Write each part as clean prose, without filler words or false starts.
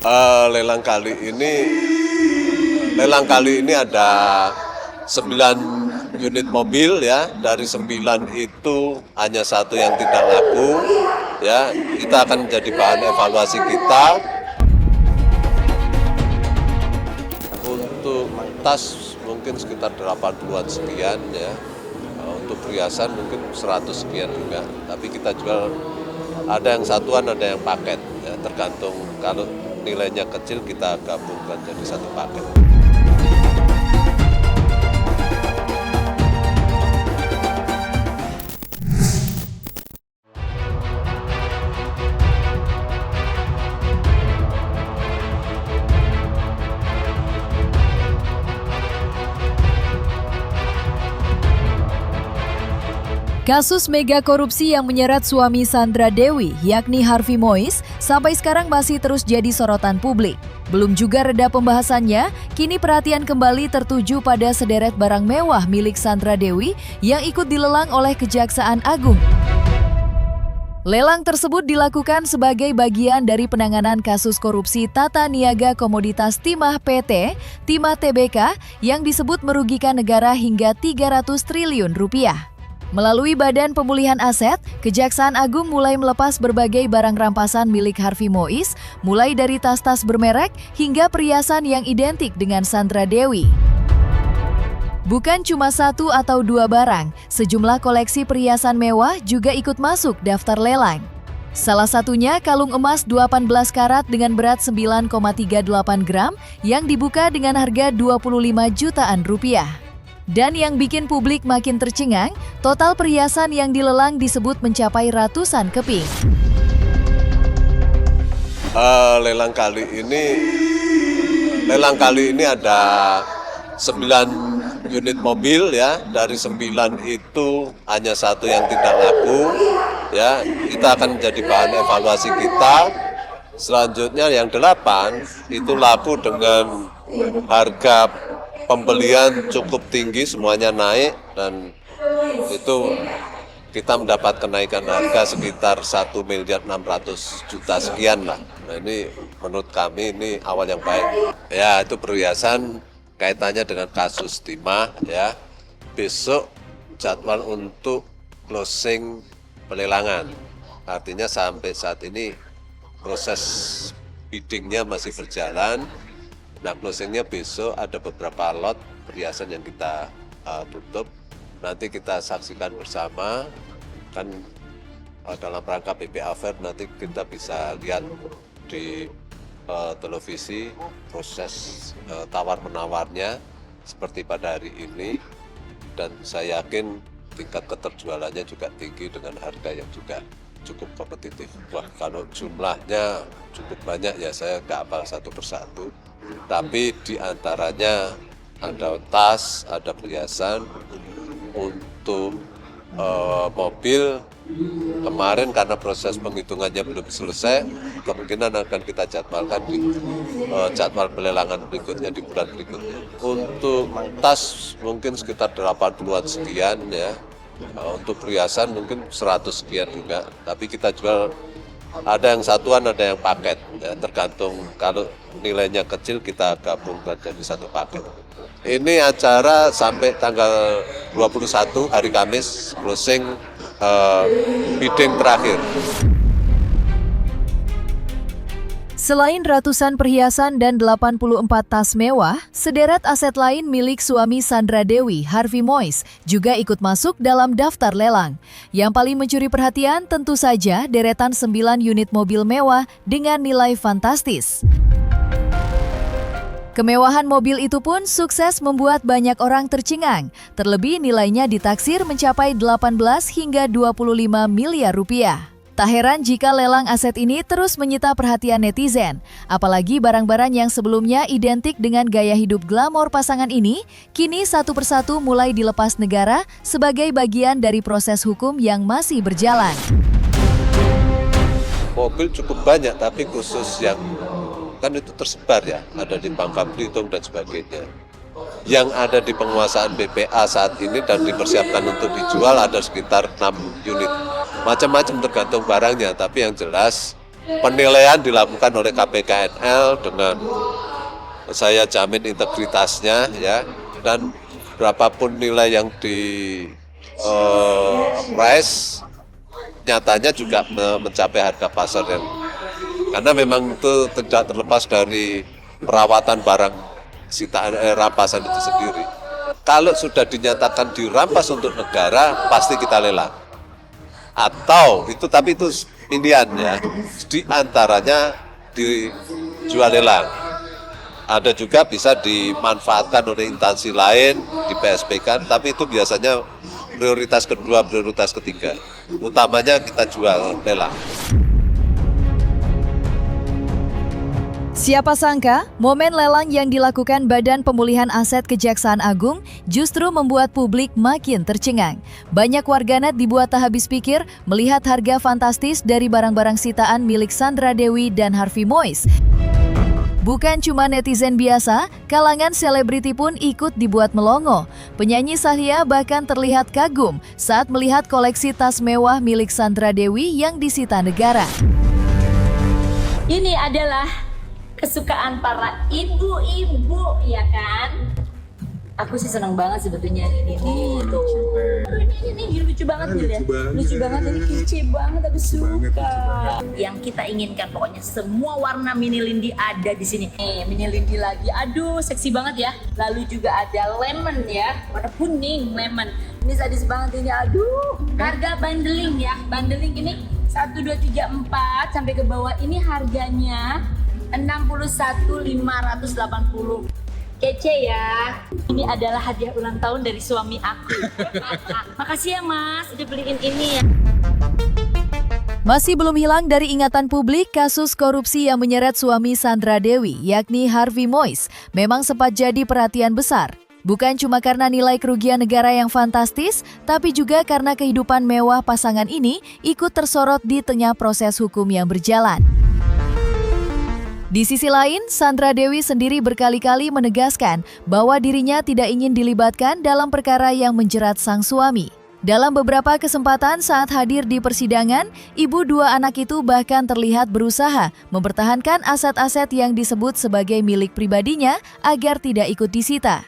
Lelang kali ini ada 9 unit mobil ya. Dari 9 itu hanya satu yang tidak laku ya. Kita akan menjadi bahan evaluasi kita. Untuk tas mungkin sekitar 80-an sekian ya. Untuk perhiasan mungkin 100 sekian juga. Tapi kita jual ada yang satuan, ada yang paket ya, tergantung. Kalau nilainya kecil kita gabungkan jadi satu paket. Kasus mega korupsi yang menyeret suami Sandra Dewi, yakni Harvey Mois, sampai sekarang masih terus jadi sorotan publik. Belum juga reda pembahasannya, kini perhatian kembali tertuju pada sederet barang mewah milik Sandra Dewi yang ikut dilelang oleh Kejaksaan Agung. Lelang tersebut dilakukan sebagai bagian dari penanganan kasus korupsi Tata Niaga Komoditas Timah PT, Timah Tbk, yang disebut merugikan negara hingga 300 triliun rupiah. Melalui Badan Pemulihan Aset, Kejaksaan Agung mulai melepas berbagai barang rampasan milik Harvey Mois, mulai dari tas-tas bermerek hingga perhiasan yang identik dengan Sandra Dewi. Bukan cuma satu atau dua barang, sejumlah koleksi perhiasan mewah juga ikut masuk daftar lelang. Salah satunya kalung emas 18 karat dengan berat 9,38 gram yang dibuka dengan harga 25 jutaan rupiah. Dan yang bikin publik makin tercengang, total perhiasan yang dilelang disebut mencapai ratusan keping. Lelang kali ini ada 9 unit mobil ya. Dari 9 itu hanya satu yang tidak laku ya. Kita akan menjadi bahan evaluasi kita. Selanjutnya yang 8 itu laku dengan harga pembelian cukup tinggi, semuanya naik, dan itu kita mendapat kenaikan harga sekitar 1.600.000.000 sekian lah. Nah ini menurut kami ini awal yang baik. Ya itu perhiasan kaitannya dengan kasus Timah ya. Besok jadwal untuk closing pelelangan. Artinya sampai saat ini proses biddingnya masih berjalan. Nah, closingnya besok ada beberapa lot perhiasan yang kita tutup. Nanti kita saksikan bersama, kan dalam rangka PPA Fair nanti kita bisa lihat di televisi proses tawar-menawarnya seperti pada hari ini. Dan saya yakin tingkat keterjualannya juga tinggi dengan harga yang juga cukup kompetitif. Wah, kalau jumlahnya cukup banyak ya saya nggak hafal satu persatu. Tapi di antaranya ada tas, ada perhiasan. Untuk mobil kemarin karena proses penghitungannya belum selesai, kemungkinan akan kita jadwalkan di jadwal pelelangan berikutnya di bulan berikutnya. Untuk tas mungkin sekitar 80-an sekian ya. Untuk perhiasan mungkin 100 sekian juga. Tapi kita jual ada yang satuan, ada yang paket ya, tergantung. Kalau nilainya kecil kita gabungkan jadi satu paket. Ini acara sampai tanggal 21 hari Kamis closing bidding terakhir. Selain ratusan perhiasan dan 84 tas mewah, sederet aset lain milik suami Sandra Dewi, Harvey Mois, juga ikut masuk dalam daftar lelang. Yang paling mencuri perhatian tentu saja deretan 9 unit mobil mewah dengan nilai fantastis. Kemewahan mobil itu pun sukses membuat banyak orang tercengang, terlebih nilainya ditaksir mencapai 18 hingga 25 miliar rupiah. Tak heran jika lelang aset ini terus menyita perhatian netizen, apalagi barang-barang yang sebelumnya identik dengan gaya hidup glamor pasangan ini, kini satu persatu mulai dilepas negara sebagai bagian dari proses hukum yang masih berjalan. Mobil cukup banyak, tapi khusus yang kan itu tersebar ya, ada di Bangka Belitung dan sebagainya. Yang ada di penguasaan BPA saat ini dan dipersiapkan untuk dijual ada sekitar 6 unit. Macam-macam tergantung barangnya, tapi yang jelas penilaian dilakukan oleh KPKNL dengan saya jamin integritasnya ya, dan berapapun nilai yang di price nyatanya juga mencapai harga pasar karena memang itu tidak terlepas dari perawatan barang sitaan rampasan itu sendiri. Kalau sudah dinyatakan dirampas untuk negara pasti kita lelang. Atau itu, tapi itu pilihan ya, di antaranya dijual lelang. Ada juga bisa dimanfaatkan oleh instansi lain, di PSP-kan, tapi itu biasanya prioritas kedua, prioritas ketiga. Utamanya kita jual lelang. Siapa sangka, momen lelang yang dilakukan Badan Pemulihan Aset Kejaksaan Agung justru membuat publik makin tercengang. Banyak warganet dibuat tak habis pikir melihat harga fantastis dari barang-barang sitaan milik Sandra Dewi dan Harvey Mois. Bukan cuma netizen biasa, kalangan selebriti pun ikut dibuat melongo. Penyanyi Sahlia bahkan terlihat kagum saat melihat koleksi tas mewah milik Sandra Dewi yang disita negara. Ini adalah kesukaan para ibu-ibu, ya kan? Aku sih senang banget sebetulnya ini tuh. Ini lucu banget nih ya. Lucu banget, ini kece banget, aku suka. Yang kita inginkan pokoknya semua warna mini Lindy ada di sini. Mini Lindy lagi. Aduh, seksi banget ya. Lalu juga ada lemon ya, warna kuning lemon. Ini sadis banget ini. Aduh, harga bundling ya. Bundling ini 1 2 3 4 sampai ke bawah ini harganya 61.580. Kece ya. Ini adalah hadiah ulang tahun dari suami aku. Makasih ya Mas, udah beliin ini ya. Masih belum hilang dari ingatan publik kasus korupsi yang menyeret suami Sandra Dewi, yakni Harvey Mois, memang sempat jadi perhatian besar. Bukan cuma karena nilai kerugian negara yang fantastis, tapi juga karena kehidupan mewah pasangan ini ikut tersorot di tengah proses hukum yang berjalan. Di sisi lain, Sandra Dewi sendiri berkali-kali menegaskan bahwa dirinya tidak ingin dilibatkan dalam perkara yang menjerat sang suami. Dalam beberapa kesempatan saat hadir di persidangan, ibu dua anak itu bahkan terlihat berusaha mempertahankan aset-aset yang disebut sebagai milik pribadinya agar tidak ikut disita.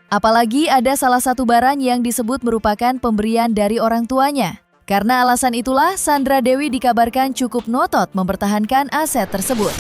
Apalagi ada salah satu barang yang disebut merupakan pemberian dari orang tuanya. Karena alasan itulah, Sandra Dewi dikabarkan cukup ngotot mempertahankan aset tersebut.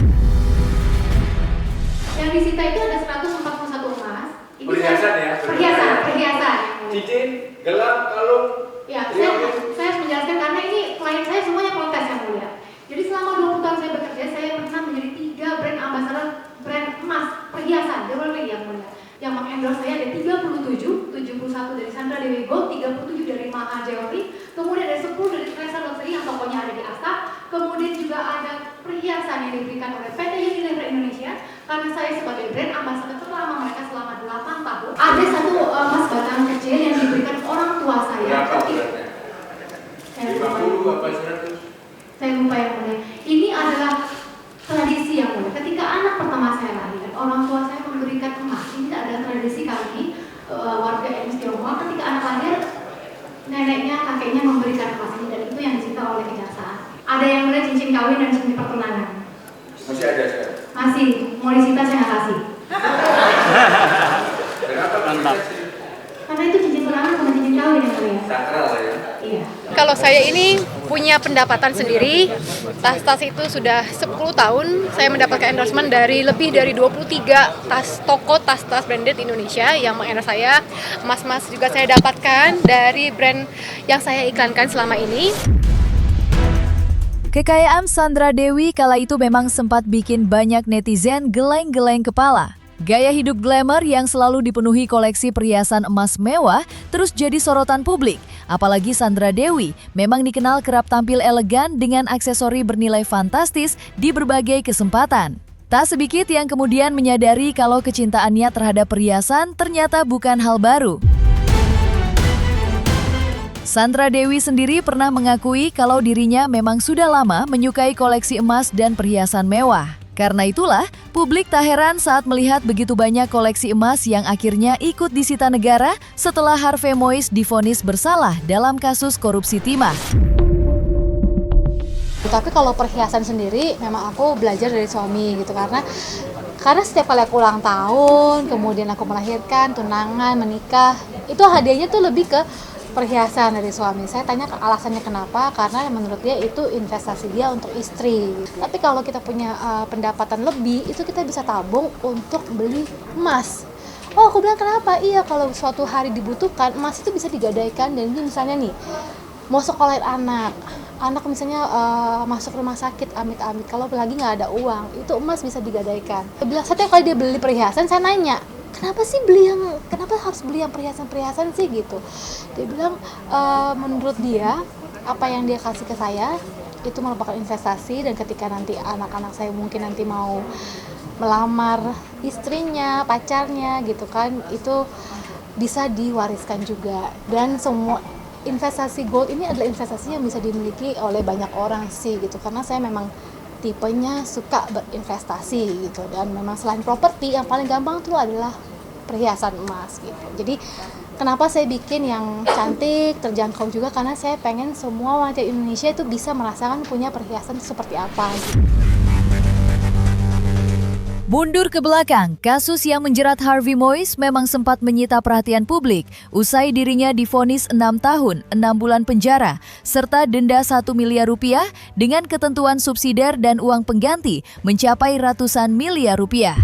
Yang disita itu ada 141 emas. Ini Perhiasan ya? Perhiasan. Cincin, gelang, kalung. Ya, saya menjelaskan karena ini klien saya semuanya protes yang mulia. Jadi selama 20 tahun saya bekerja, saya pernah menjadi 3 brand ambassador brand emas perhiasan jewelry yang mulia. Yang mengendorse saya ada 37, 71 dari Sandra Dewi Gold, 37 dari Maha Jewelry, kemudian ada 10 dari Treasure Luxury yang tokonya ada di Asta, kemudian juga ada perhiasan yang diberikan oleh PT Unilever Indonesia, karena saya sebagai brand ambassador terlama mereka selama 8 tahun. Ada satu emas batangan kecil yang diberikan orang tua saya. Berapa beratnya? 50 apa 100? Saya lupa yang mulia. Ini adalah tradisi yang mulia. Ketika anak pertama saya lahir, orang tua saya memberikan emas. Ini adalah tradisi kami warga etnis Tionghoa. Ketika anak lahir, neneknya, kakeknya memberikan emas ini, dan itu yang disita oleh kejaksaan. Ada yang mulia cincin kawin dan cincin pertunangan. Masih ada sekarang? Masih, mau disita saya nggak kasih. Kenapa mantap? Karena itu cincin tunangan sama cincin kawin yang mulia. Sakral ya? Iya. Kalau saya ini punya pendapatan sendiri, tas-tas itu sudah 10 tahun saya mendapatkan endorsement dari lebih dari 23 toko tas-tas branded Indonesia yang mengendorse saya. Emas-emas juga saya dapatkan dari brand yang saya iklankan selama ini. Kekayaan Sandra Dewi kala itu memang sempat bikin banyak netizen geleng-geleng kepala. Gaya hidup glamour yang selalu dipenuhi koleksi perhiasan emas mewah terus jadi sorotan publik. Apalagi Sandra Dewi memang dikenal kerap tampil elegan dengan aksesori bernilai fantastis di berbagai kesempatan. Tak sedikit yang kemudian menyadari kalau kecintaannya terhadap perhiasan ternyata bukan hal baru. Sandra Dewi sendiri pernah mengakui kalau dirinya memang sudah lama menyukai koleksi emas dan perhiasan mewah. Karena itulah, publik tak heran saat melihat begitu banyak koleksi emas yang akhirnya ikut disita negara setelah Harvey Mois divonis bersalah dalam kasus korupsi timah. Tapi kalau perhiasan sendiri memang aku belajar dari suami gitu, karena setiap kali aku ulang tahun, kemudian aku melahirkan, tunangan, menikah, itu hadiahnya tuh lebih ke perhiasan dari suami. Saya tanya alasannya kenapa, karena menurut dia itu investasi dia untuk istri. Tapi kalau kita punya pendapatan lebih, itu kita bisa tabung untuk beli emas. Oh, aku bilang kenapa? Iya, kalau suatu hari dibutuhkan, emas itu bisa digadaikan. Dan ini misalnya nih, mau sekolahin anak misalnya masuk rumah sakit, amit-amit, kalau lagi nggak ada uang, itu emas bisa digadaikan. Dia bilang, setiap kali dia beli perhiasan, saya nanya, kenapa harus beli yang perhiasan sih gitu. Dia bilang menurut dia apa yang dia kasih ke saya itu merupakan investasi, dan ketika nanti anak-anak saya mungkin nanti mau melamar istrinya, pacarnya gitu kan, itu bisa diwariskan juga. Dan semua investasi gold ini adalah investasi yang bisa dimiliki oleh banyak orang sih gitu, karena saya memang tipenya suka berinvestasi gitu. Dan memang selain properti, yang paling gampang tuh adalah perhiasan emas gitu. Jadi kenapa saya bikin yang cantik, terjangkau juga, karena saya pengen semua wanita Indonesia itu bisa merasakan punya perhiasan seperti apa gitu. Mundur ke belakang, kasus yang menjerat Harvey Moise memang sempat menyita perhatian publik usai dirinya divonis 6 tahun, 6 bulan penjara, serta denda 1 miliar rupiah dengan ketentuan subsidiar dan uang pengganti mencapai ratusan miliar rupiah.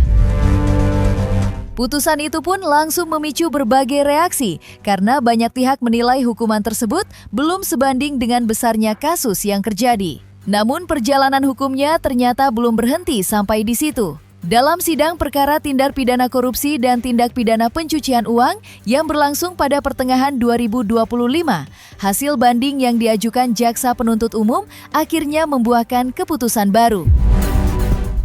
Putusan itu pun langsung memicu berbagai reaksi karena banyak pihak menilai hukuman tersebut belum sebanding dengan besarnya kasus yang terjadi. Namun perjalanan hukumnya ternyata belum berhenti sampai di situ. Dalam sidang perkara tindak pidana korupsi dan tindak pidana pencucian uang yang berlangsung pada pertengahan 2025, hasil banding yang diajukan jaksa penuntut umum akhirnya membuahkan keputusan baru.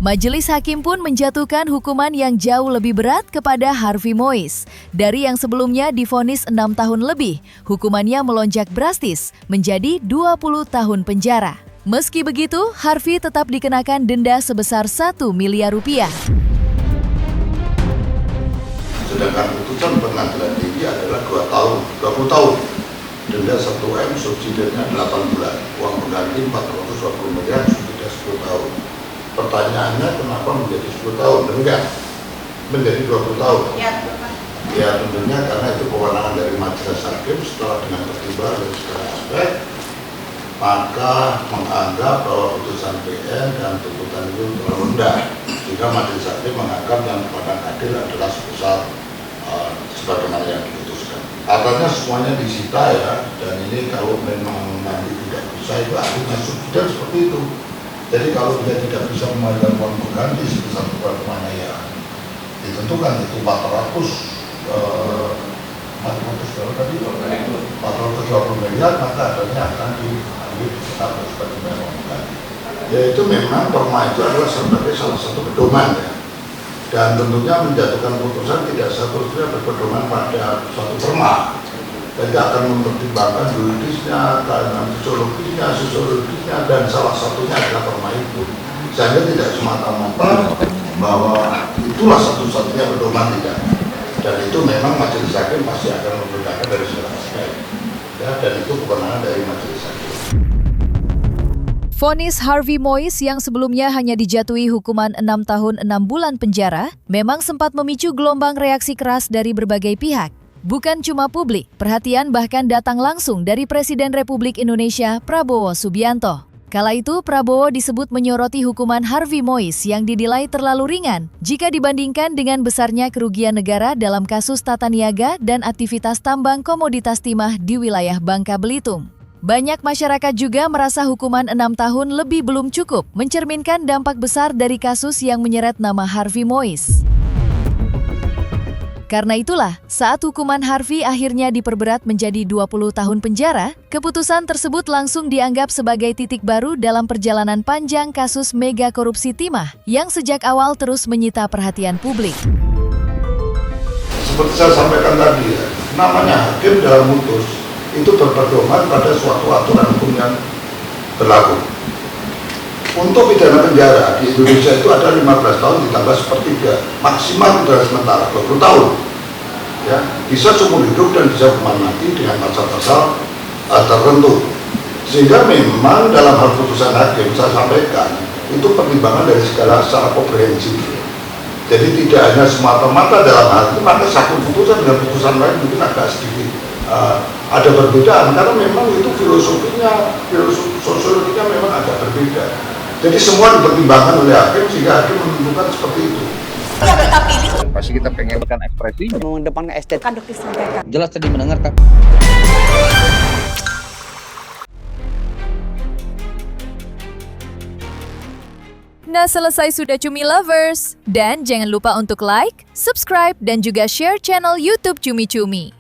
Majelis hakim pun menjatuhkan hukuman yang jauh lebih berat kepada Harvey Moise. Dari yang sebelumnya divonis 6 tahun lebih, hukumannya melonjak drastis menjadi 20 tahun penjara. Meski begitu, Harvey tetap dikenakan denda sebesar 1 miliar rupiah. Sedangkan putusan pengadilan tinggi adalah 20 tahun. Denda 1M, subsidinya 8 bulan. Uang pengganti 420 miliar, subsidi 10 tahun. Pertanyaannya kenapa menjadi 10 tahun? Enggak, menjadi 20 tahun. Ya tentunya karena itu kewenangan dari majelis hakim setelah dengan pertimbangan dari segala aspek, maka menganggap bahwa putusan PN dan tuntutan itu terlalu rendah, sehingga majelis hakim menganggap yang dipandang adil adalah sebagaimana yang diputuskan. Katanya semuanya disita ya, dan ini kalau memang nanti tidak bisa, itu artinya subsidiar seperti itu. Jadi kalau dia tidak bisa membayar uang pengganti sebesar bagaimana ya ditentukan itu 420 miliar, maka adanya akan diambil status sebagai uang pengganti. Yaitu memang perma itu adalah sebagai salah satu pedoman ya. Dan tentunya menjatuhkan putusan tidak seterusnya berpedoman pada suatu perma. Jadi akan mempertimbangkan juridisnya, sosiologisnya, dan salah satunya adalah perma itu. Sehingga tidak semata-mata bahwa itulah satu-satunya pedoman, tidak. Dan itu memang majelis hakim pasti akan membedakan dari segala aspek. Ya, dan itu kewenangan dari majelis hakim. Vonis Harvey Moise yang sebelumnya hanya dijatuhi hukuman 6 tahun 6 bulan penjara memang sempat memicu gelombang reaksi keras dari berbagai pihak. Bukan cuma publik, perhatian bahkan datang langsung dari Presiden Republik Indonesia Prabowo Subianto. Kala itu Prabowo disebut menyoroti hukuman Harvey Moise yang dinilai terlalu ringan jika dibandingkan dengan besarnya kerugian negara dalam kasus tata niaga dan aktivitas tambang komoditas timah di wilayah Bangka Belitung. Banyak masyarakat juga merasa hukuman 6 tahun lebih belum cukup mencerminkan dampak besar dari kasus yang menyeret nama Harvey Moise. Karena itulah, saat hukuman Harvey akhirnya diperberat menjadi 20 tahun penjara, keputusan tersebut langsung dianggap sebagai titik baru dalam perjalanan panjang kasus mega korupsi timah yang sejak awal terus menyita perhatian publik. Seperti saya sampaikan tadi ya, namanya hakim dalam putus itu berpedoman pada suatu aturan hukum yang berlaku. Untuk pidana penjara di Indonesia itu ada 15 tahun ditambah sepertiga, maksimal pidana sementara 20 tahun. Ya, bisa seumur hidup dan bisa hukuman mati dengan pasal-pasal tertentu. Sehingga memang dalam hal putusan hakim saya sampaikan itu pertimbangan dari segala secara komprehensif. Jadi tidak hanya semata-mata dalam hal itu, maka satu putusan dengan putusan lain mungkin agak sedikit ada perbedaan karena memang itu filosofinya, sosiologinya memang agak berbeda. Jadi semua dipertimbangkan oleh hakim sehingga hakim menentukan seperti itu. Pasti kita pengen ekspresi mengedepankan estetika kan dokter sampaikan. jelas tadi mendengarkan. Nah, selesai sudah Cumi Lovers. Dan jangan lupa untuk like, subscribe, dan juga share channel YouTube Cumi Cumi.